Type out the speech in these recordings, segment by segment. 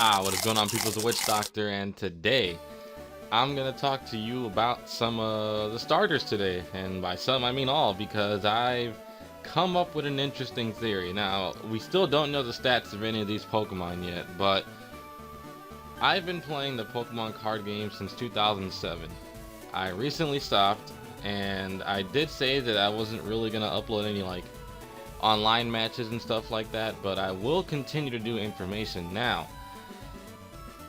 What is going on, people? It's the Witch Doctor, and today I'm gonna talk to you about some of the starters today, and by some I mean all, because I've come up with an interesting theory. Now, we still don't know the stats of any of these Pokemon yet, but I've been playing the Pokemon card game since 2007. I recently stopped, and I did say that I wasn't really gonna upload any online matches and stuff like that, but I will continue to do information now.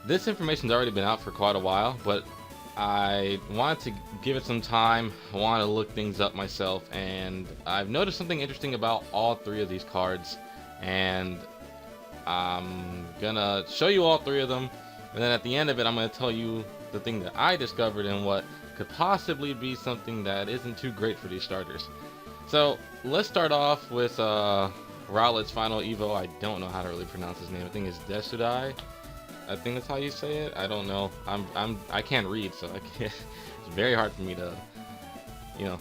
This information's already been out for quite a while, but I wanted to give it some time. I wanted to look things up myself, and I've noticed something interesting about all three of these cards, and I'm gonna show you all three of them, and then at the end of it I'm gonna tell you the thing that I discovered and what could possibly be something that isn't too great for these starters. So let's start off with Rowlet's final Evo. I don't know how to really pronounce his name. I think it's Decidueye. I think that's how you say it. I don't know. I can't read, so I can't. It's very hard for me to, yeah.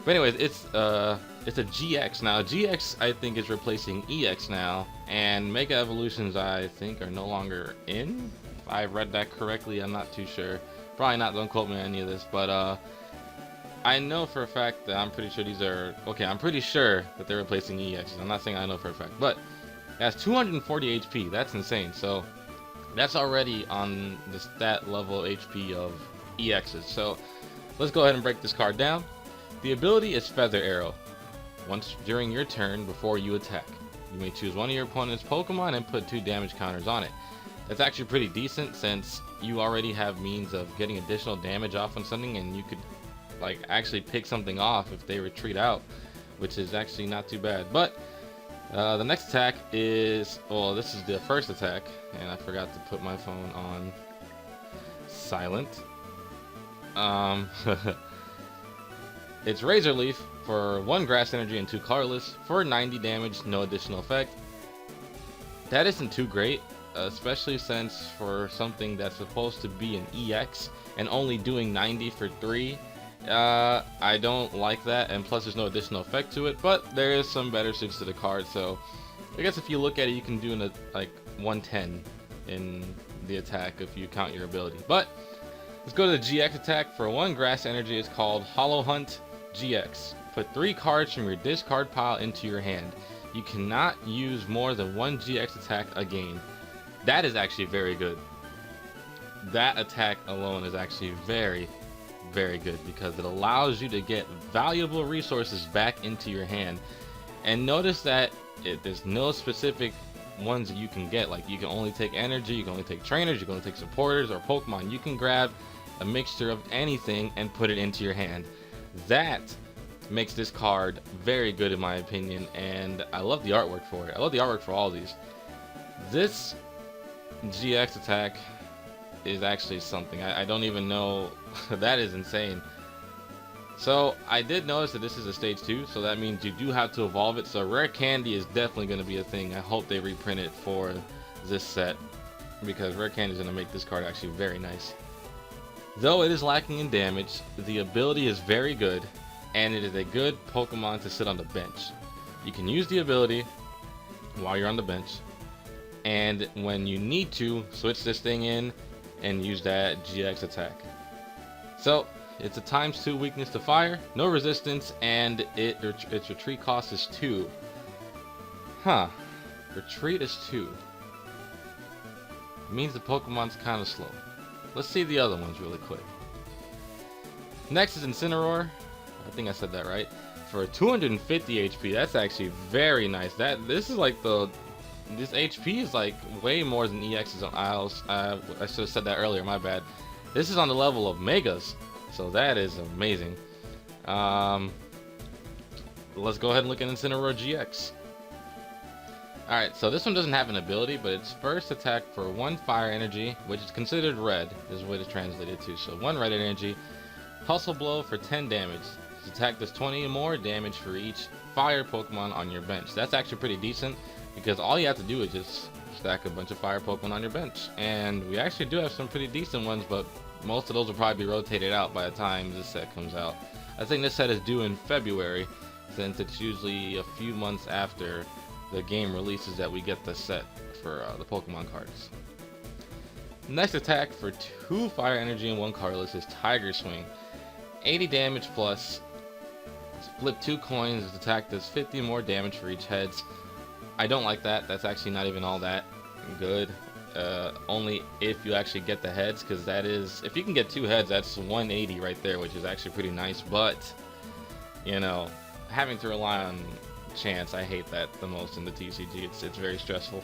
But anyways, it's a GX now. GX I think is replacing EX now, and Mega Evolutions I think are no longer in. If I read that correctly, I'm not too sure. Probably not. Don't quote me on any of this, but I know for a fact that I'm pretty sure these are okay. I'm pretty sure that they're replacing EXs. I'm not saying I know for a fact, but it has 240 HP. That's insane. So that's already on the stat level HP of EXs. So let's go ahead and break this card down. The ability is Feather Arrow. Once during your turn before you attack, you may choose one of your opponent's Pokemon and put 2 damage counters on it. That's actually pretty decent, since you already have means of getting additional damage off on something, and you could actually pick something off if they retreat out, which is actually not too bad. But the next attack is, well, this is the first attack, and I forgot to put my phone on silent. It's Razor Leaf for 1 grass energy and 2 colorless for 90 damage, no additional effect. That isn't too great, especially since for something that's supposed to be an EX and only doing 90 for 3. I don't like that, and plus there's no additional effect to it, but there is some better suits to the card, so I guess if you look at it, you can do 110 in the attack if you count your ability. But let's go to the GX attack. For 1 grass energy, it's called Hollow Hunt GX. Put 3 cards from your discard pile into your hand. You cannot use more than 1 GX attack a game. That is actually very good. That attack alone is actually very good, because it allows you to get valuable resources back into your hand. And notice that there's no specific ones that you can get. You can only take energy, you can only take trainers, you can only take supporters or Pokemon. You can grab a mixture of anything and put it into your hand. That makes this card very good in my opinion, and I love the artwork for it. I love the artwork for all these. This GX attack is actually something. I don't even know. That is insane. So I did notice that this is a stage 2, so that means you do have to evolve it. So rare candy is definitely going to be a thing. I hope they reprint it for this set, because rare candy is going to make this card actually very nice. Though it is lacking in damage, the ability is very good, and it is a good Pokemon to sit on the bench. You can use the ability while you're on the bench, and when you need to, switch this thing in and use that GX attack. So it's a ×2 weakness to fire, no resistance, and its retreat cost is 2. Retreat is 2. It means the Pokemon's kind of slow. Let's see the other ones really quick. Next is Incineroar. I think I said that right. For 250 HP. That's actually very nice. This is this HP is way more than EX's on Isles. I should have said that earlier, my bad. This is on the level of Megas, so that is amazing. Let's go ahead and look at Incineroar GX. Alright, so this one doesn't have an ability, but its first attack for 1 fire energy, which is considered red, is what it's translated to. So 1 red energy, Hustle Blow for 10 damage. This attack does 20 or more damage for each fire Pokemon on your bench. That's actually pretty decent, because all you have to do is just stack a bunch of fire Pokemon on your bench. And we actually do have some pretty decent ones, but most of those will probably be rotated out by the time this set comes out. I think this set is due in February, since it's usually a few months after the game releases that we get the set for the Pokemon cards. Next attack for 2 fire energy and 1 colorless is Tiger Swing. 80 damage plus. Flip 2 coins. This attack does 50 more damage for each heads. I don't like that. That's actually not even all that good. Only if you actually get the heads, because that is, if you can get 2 heads, that's 180 right there, which is actually pretty nice. But you know, having to rely on chance, I hate that the most in the TCG. It's very stressful.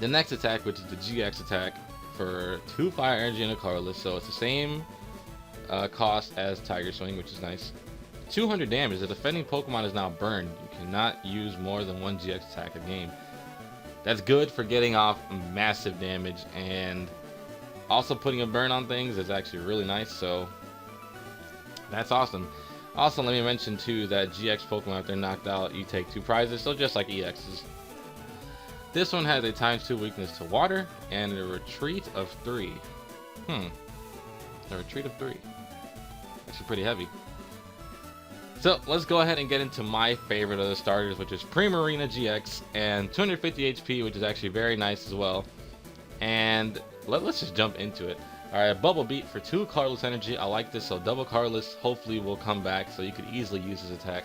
The next attack, which is the GX attack, for 2 fire energy and a colorless, so it's the same cost as Tiger Swing, which is nice. 200 damage. The defending Pokemon is now burned. You cannot use more than 1 GX attack a game. That's good for getting off massive damage, and also putting a burn on things is actually really nice, so that's awesome. Also, let me mention too that GX Pokemon, if they're knocked out, you take 2 prizes, so just like EXs. This one has a ×2 weakness to water and a retreat of 3. A retreat of 3. Actually pretty heavy. So let's go ahead and get into my favorite of the starters, which is Primarina GX, and 250 HP, which is actually very nice as well. And let's just jump into it. Alright, Bubble Beat for 2 colorless energy. I like this, so double colorless hopefully will come back, so you could easily use this attack.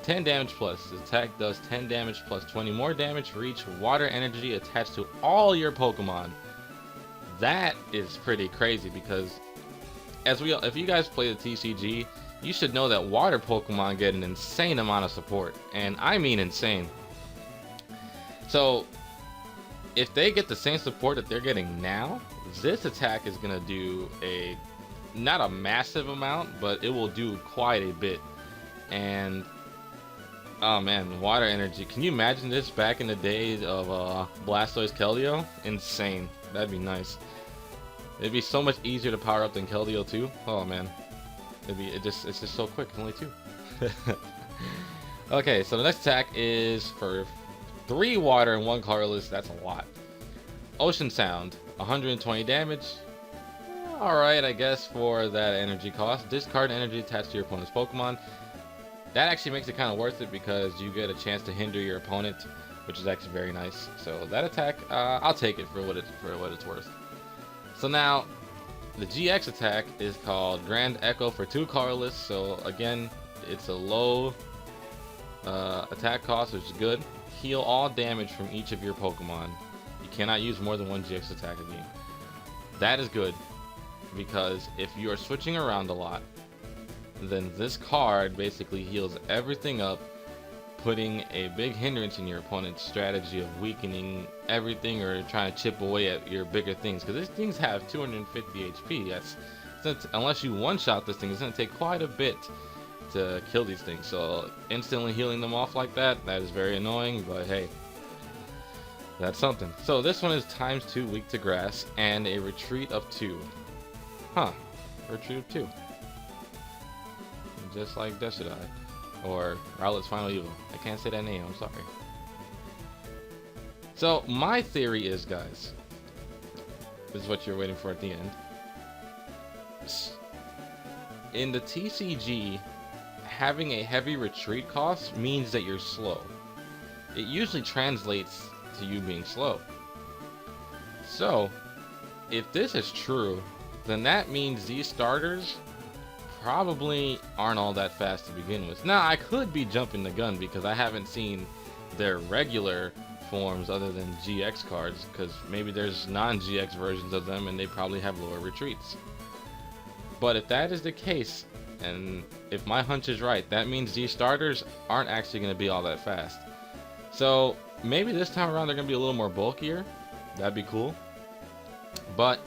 10 damage plus. This attack does 10 damage plus 20 more damage for each water energy attached to all your Pokemon. That is pretty crazy, because if you guys play the TCG, you should know that water Pokemon get an insane amount of support, and I mean insane. So if they get the same support that they're getting now, this attack is gonna do not a massive amount, but it will do quite a bit. And oh man, water energy. Can you imagine this back in the days of Blastoise Keldeo? Insane. That'd be nice. It'd be so much easier to power up than Keldeo too. Oh man. It's just so quick. Only 2. Okay, so the next attack is for 3 water and 1 colorless. That's a lot. Ocean Sound, 120 damage. Alright, I guess for that energy cost. Discard energy attached to your opponent's Pokemon. That actually makes it kind of worth it, because you get a chance to hinder your opponent, which is actually very nice. So that attack, I'll take it for what it's worth. So now, the GX attack is called Grand Echo for 2 colorless. So again, it's a low attack cost, which is good. Heal all damage from each of your Pokemon. You cannot use more than 1 GX attack a game. That is good, because if you are switching around a lot, then this card basically heals everything up, putting a big hindrance in your opponent's strategy of weakening everything or trying to chip away at your bigger things, because these things have 250 HP. Unless you one-shot this thing, it's going to take quite a bit to kill these things. So instantly healing them off like that is very annoying, but hey, that's something. So this one is ×2 weak to grass and a retreat of 2. Retreat of 2. Just like Decidueye, or Rowlet's Final Evil. I can't say that name, I'm sorry. So my theory is, guys, this is what you're waiting for at the end. In the TCG, having a heavy retreat cost means that you're slow. It usually translates to you being slow. So if this is true, then that means these starters probably aren't all that fast to begin with. Now, I could be jumping the gun, because I haven't seen their regular forms other than GX cards, because maybe there's non-GX versions of them and they probably have lower retreats. But if that is the case, and if my hunch is right, that means these starters aren't actually going to be all that fast. So maybe this time around they're going to be a little more bulkier. That'd be cool. But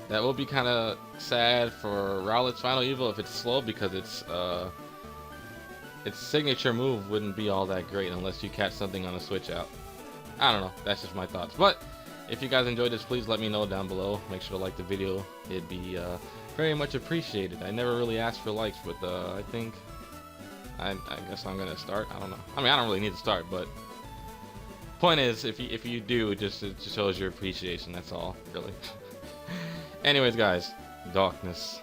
that will be kind of sad for Rowlet's Final Evil if it's slow, because its signature move wouldn't be all that great unless you catch something on a switch out. I don't know, that's just my thoughts. But if you guys enjoyed this, please let me know down below. Make sure to like the video. It'd be very much appreciated. I never really asked for likes, but I think I guess I'm gonna start. I don't know. I mean, I don't really need to start, but point is, if you do, it just shows your appreciation. That's all, really. Anyways, guys, darkness.